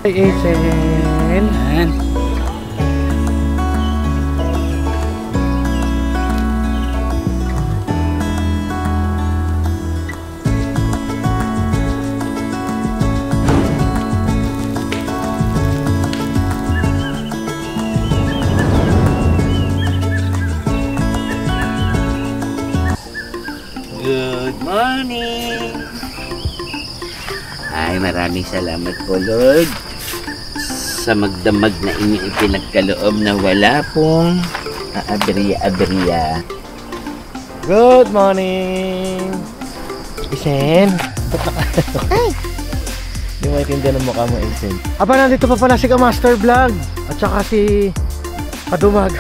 Hi, Aisel. Ayan. Good morning! Ay, maraming salamat po, Lord, sa magdamag na inyong ipinagkaloob na wala pong aaberya-aberya. Good morning! Isen! Ay! Hindi mo itindihan ang mukha mo, Isen. Aba, nandito pa pala si Master Vlog at saka si Kadumag.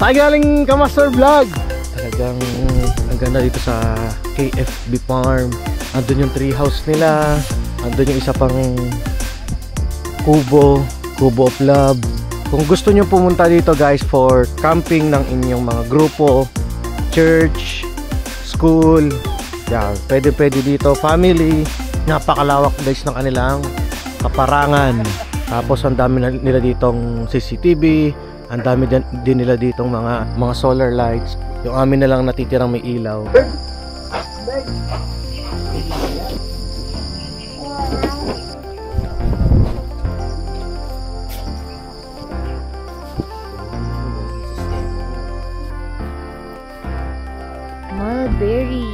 Tayo galing Master Vlog! Talagang ang ganda dito sa KFB Farm. Andun yung tree house nila. Andun yung isa pang Kubo of Love. Kung gusto nyo pumunta dito guys for camping ng inyong mga grupo, church, school, yeah, pwede dito, family. Napakalawak guys ng kanilang kaparangan. Tapos ang dami nila ditong CCTV. Ang dami din nila ditong mga solar lights. Yung amin na lang natitirang may ilaw. Mulberry.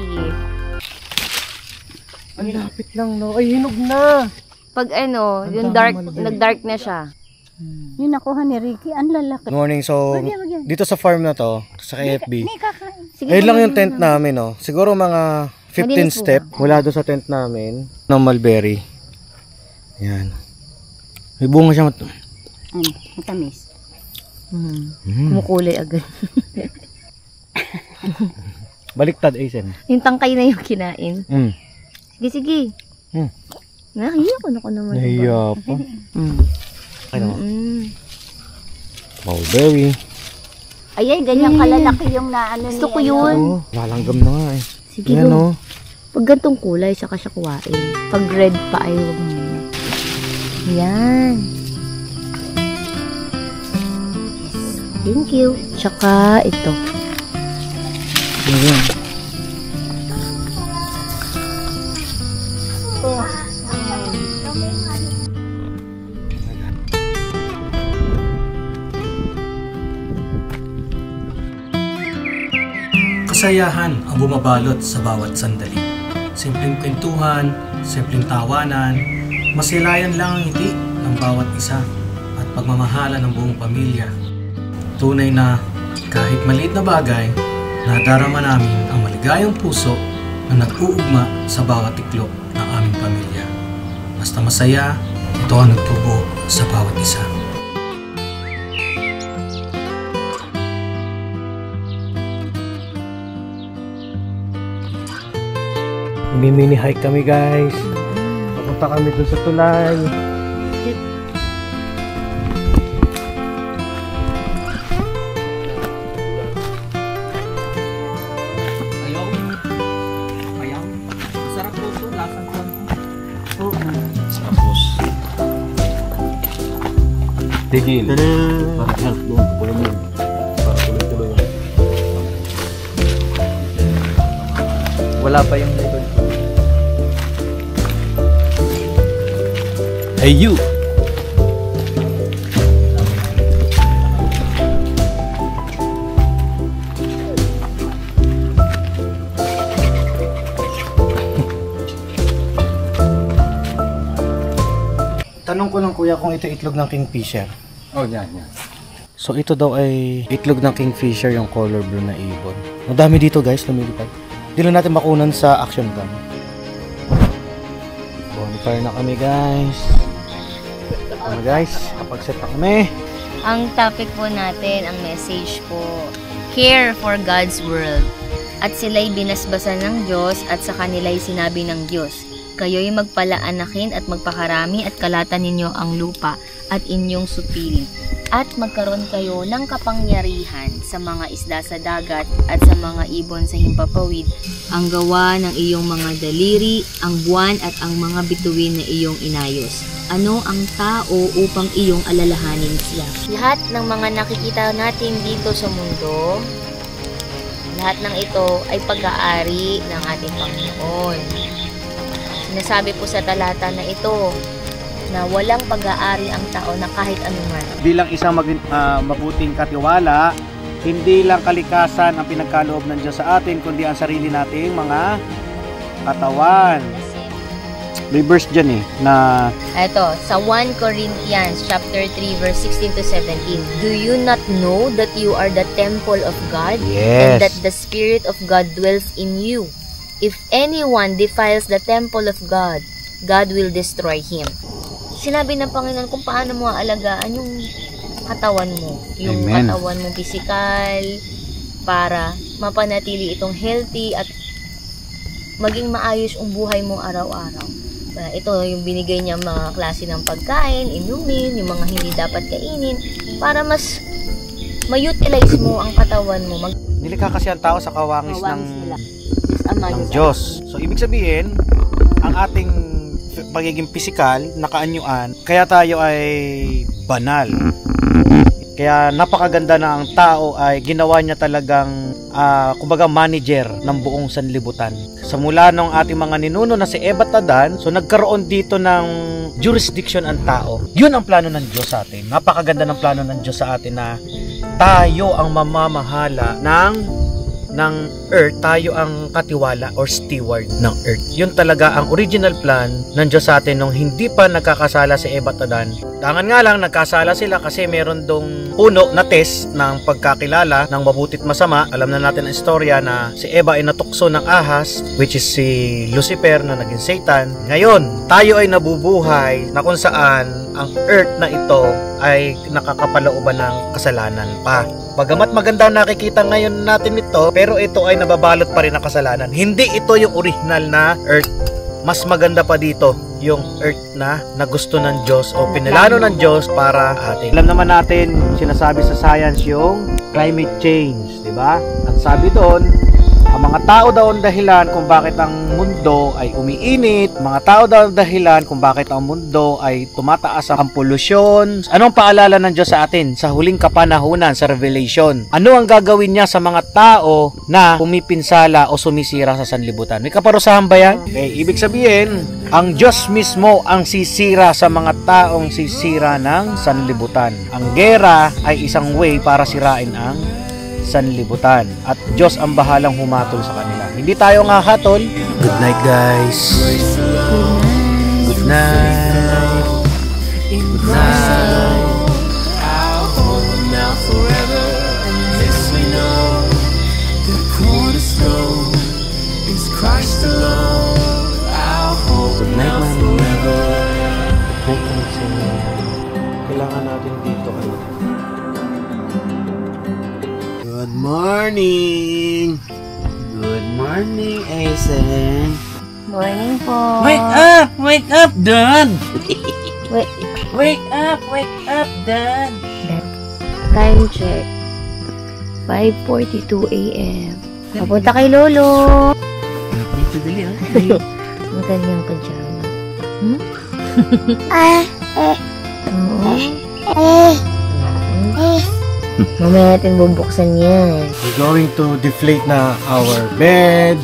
Ang lapit lang, no? Ay, hinog na! Pag ano, yung dark, nag-dark na siya. Yung nakuha ni Ricky, ang lalaki. Good morning. So, dito sa farm na to, sa KFB, Sige, ayun lang yung tent namin, no? Siguro mga 15 step mula doon sa tent namin ng mulberry. Yan. May bunga siya. Matamis. Kumukulay agad. Baliktad, Aisen. Yung tangkay na yung kinain. Sige, sige. Nahiya ko naman. Nahiya pa. Ano? Mulberry. Ay, ganyan kalalaki yung naano Gusto ko yun. Oo, lalanggam na nga eh. Sige, yan, no? Pag gantong kulay, saka siya kuwain. Pag red pa, ay huwag muna. Yan. Thank you. Tsaka ito. Ayan. Kasayahan ang bumabalot sa bawat sandali. Simpleng kwentuhan, simpleng tawanan, masilayan lang ang ngiti ng bawat isa at pagmamahalan ng buong pamilya. Tunay na kahit maliit na bagay, nadarama namin ang maligayang puso na nag-uugma sa bawat tiklop ng aming pamilya. Basta masaya, ito ang nagtubo sa bawat isa. Mini hike kami guys. Papunta kami dun sa tulay. Ayaw. Masarap po ito. Lasang Tapos tigil. Para help doon. Para tuloy-tuloy. Wala pa yung likod. Hey you! Tanong ko lang kuya kung ito itlog ng kingfisher. Oh, yan. So ito daw ay itlog ng kingfisher, yung color blue na ibon. Ang dami dito guys, lumilipad. Hindi lang natin makunan sa action cam. Bonfire na kami guys. Ano guys, kapag set na kami. Ang topic po natin, ang message po, care for God's world. At sila'y binasbasan ng Diyos at sa kanila'y sinabi ng Diyos, kayo'y magpalaanakin at magpakarami at kalatan ninyo ang lupa at inyong supilin. at magkaroon kayo ng kapangyarihan sa mga isda sa dagat at sa mga ibon sa himpapawid, ang gawa ng iyong mga daliri, ang buwan at ang mga bituin na iyong inayos. Ano ang tao upang iyong alalahanin siya? Lahat ng mga nakikita natin dito sa mundo, lahat ng ito ay pag-aari ng ating Panginoon. Sinasabi po sa talata na ito na walang pag-aari ang tao na kahit anuman. Bilang isang mabuting katiwala, hindi lang kalikasan ang pinagkaloob ng Diyos sa atin, kundi ang sarili nating mga katawan. May verse dyan na... Ito, sa 1 Corinthians chapter 3 verse 16 to 17. Do you not know that you are the temple of God? Yes. And that the Spirit of God dwells in you? If anyone defiles the temple of God, God will destroy him. Sinabi ng Panginoon kung paano mo aalagaan yung katawan mo. Yung Amen. katawan mo physical, para mapanatili itong healthy at maging maayos ang buhay mo araw-araw. Ito yung binigay niya mga klase ng pagkain, inumin, yung mga hindi dapat kainin, para mas ma-utilize mo ang katawan mo. Nilikha kasi ang tao sa kawangis ng ng Diyos. So, ibig sabihin, ang ating pagiging pisikal, nakaanyuan, kaya tayo ay banal. Kaya napakaganda na ang tao ay ginawa niya talagang kumbaga manager ng buong sanlibutan. Sa mula ng ating mga ninuno na si Eva at Adan, so nagkaroon dito ng jurisdiction ang tao. Yun ang plano ng Diyos sa atin. Napakaganda ng plano ng Diyos sa atin na tayo ang mamamahala ng earth, tayo ang katiwala or steward ng earth. Yun talaga ang original plan ng Diyos sa atin nung hindi pa nagkakasala si Eva at Adan. Tangan nga lang, nagkasala sila kasi meron dong puno na test ng pagkakilala ng mabutit masama. Alam na natin ang istorya na si Eva ay natukso ng ahas, which is si Lucifer na naging Satan. Ngayon, tayo ay nabubuhay na kung saan ang earth na ito ay nakakapalooban ng kasalanan pa. Bagamat maganda nakikita ngayon natin ito, pero ito ay nababalot pa rin ng kasalanan. Hindi ito yung original na earth. Mas maganda pa dito yung earth na gusto ng Diyos o pinilano ng Diyos para atin. Alam naman natin, sinasabi sa science yung climate change, di ba? At sabi doon, ang mga tao daw ang dahilan kung bakit ang mundo ay umiinit, mga tao daw ang dahilan kung bakit ang mundo ay tumataas ang polusyon. Anong paalala ng Diyos sa atin sa huling kapanahunan sa Revelation? Ano ang gagawin niya sa mga tao na pumipinsala o sumisira sa sanlibutan? May kaparusahan ba yan? Okay, ibig sabihin, ang Diyos mismo ang sisira sa mga taong sisira ng sanlibutan. Ang gera ay isang way para sirain ang sanlibutan at Diyos ang bahalang humatol sa kanila. Hindi tayo nga hatol. Good night, guys. Good night. Good night. I'll hold them now forever. This we know, the cornerstone is Christ alone. I'll hold them now forever. Good night, Senyor. Kailangan natin dito kayo. Good morning! Good morning, Aisen. Morning po. Wake up! Wake up, Dad! Wait, Wake up! Wake up, Dad! time check. 5:42 a.m. Papunta kay Lolo. Dito, dali, oh. Ang kanyang pajama. Oo. Mamaya natin bubuksan yan. We're going to deflate na our bed.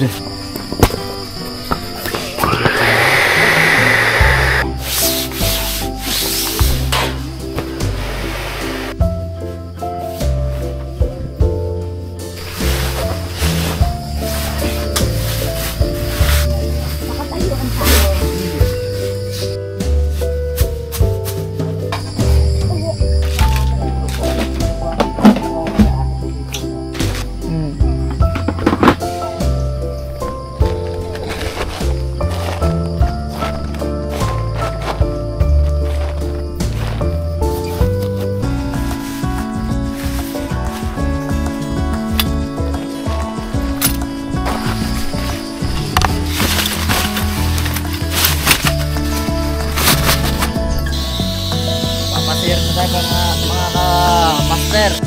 Master.